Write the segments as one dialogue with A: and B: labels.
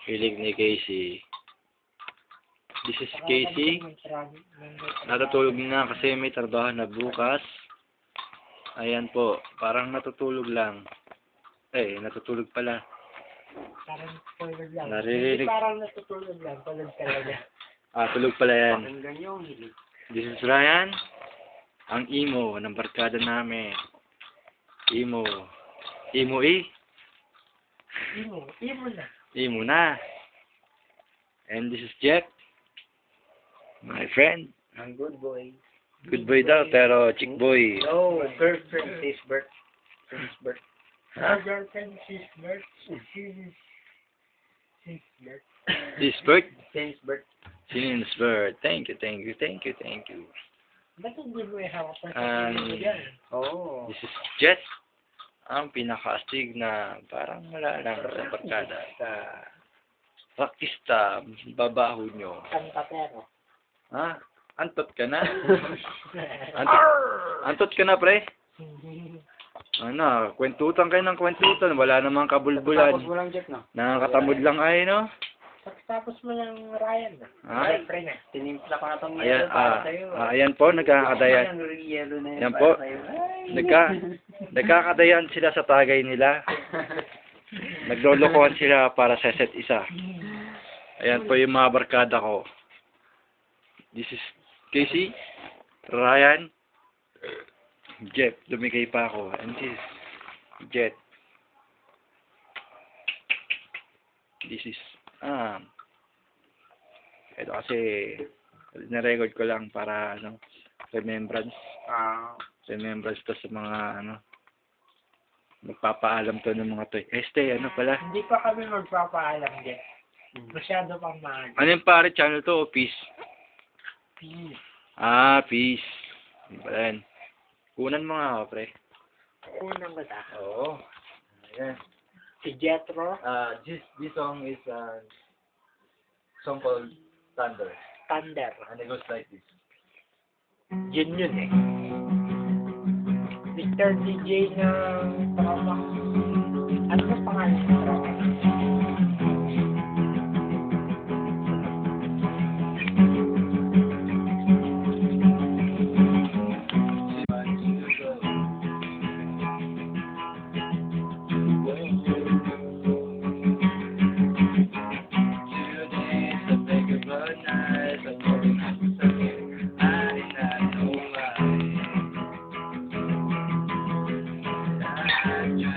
A: Hilig ni Casey. This is Casey. Natutulog na kasi may trabaho na bukas. Ayan po. Parang natutulog lang. Natutulog pala.
B: Parang tulog lang.
A: Naririnig.
B: Hindi parang natutulog lang. Tulog talaga.
A: Tulog pala yan.
B: Pakinggan yung hilig.
A: This is Ryan. Ang emo ng barkada namin. Emo. Emo
B: Imo na.
A: Emo na. And this is Jack. My friend.
B: Ang good boy.
A: Good boy daw, pero chick boy.
B: No, girlfriend, sis Bert. Girlfriend, sis Bert. Sis Bert.
A: Sinsbert.
B: Sis Bert.
A: Sinsbert. Thank you.
B: Ba't hindi mo ihawak pa
A: Um,
B: sa yan? Oo.
A: This is Jess. Ang pinaka-astig na parang wala lang sa barkada. Rakista, babaho nyo.
B: Kantapero.
A: Ha? Antot ka na? Antot ka na, pre? Kwentutan kayo ng kwentutan. Wala namang kabulbulan.
B: Tapos mo lang, Jack, no?
A: Nakakatamod lang ay, no?
B: Tapos mo lang, Ryan, no?
A: Ha?
B: Pre na. Tinimpla ko na itong
A: Ayan,
B: yellow para sa'yo.
A: ayan po, nagkakadayan.
B: Yellow na
A: Ayan po. Nagkakadayan sila sa tagay nila. Naglolokohan sila para sa set isa. Ayan po yung mga barkada ko. This is Casey, Ryan, Jeff, lumigay pa ako. And this is Jet. This is, ito kasi, na-record ko lang para, remembrance. Remembrance to sa mga, magpapaalam to ng mga to. Pala?
B: Hindi pa kami magpapaalam, Jeff. Masyado pang mahal.
A: Ano yung pare channel to o peace?
B: Peace.
A: Peace. Hindi pala yan. Kunan mo nga ako, pre.
B: Unang ba ta?
A: Oo. Ayan.
B: Si Jethro.
A: This song is song called Thunder.
B: Thunder.
A: And it goes like this.
B: Yun eh. Mr. DJ ng Trauma. Ano ba pangalan ng Trauma?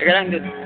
A: Teka lang, dude.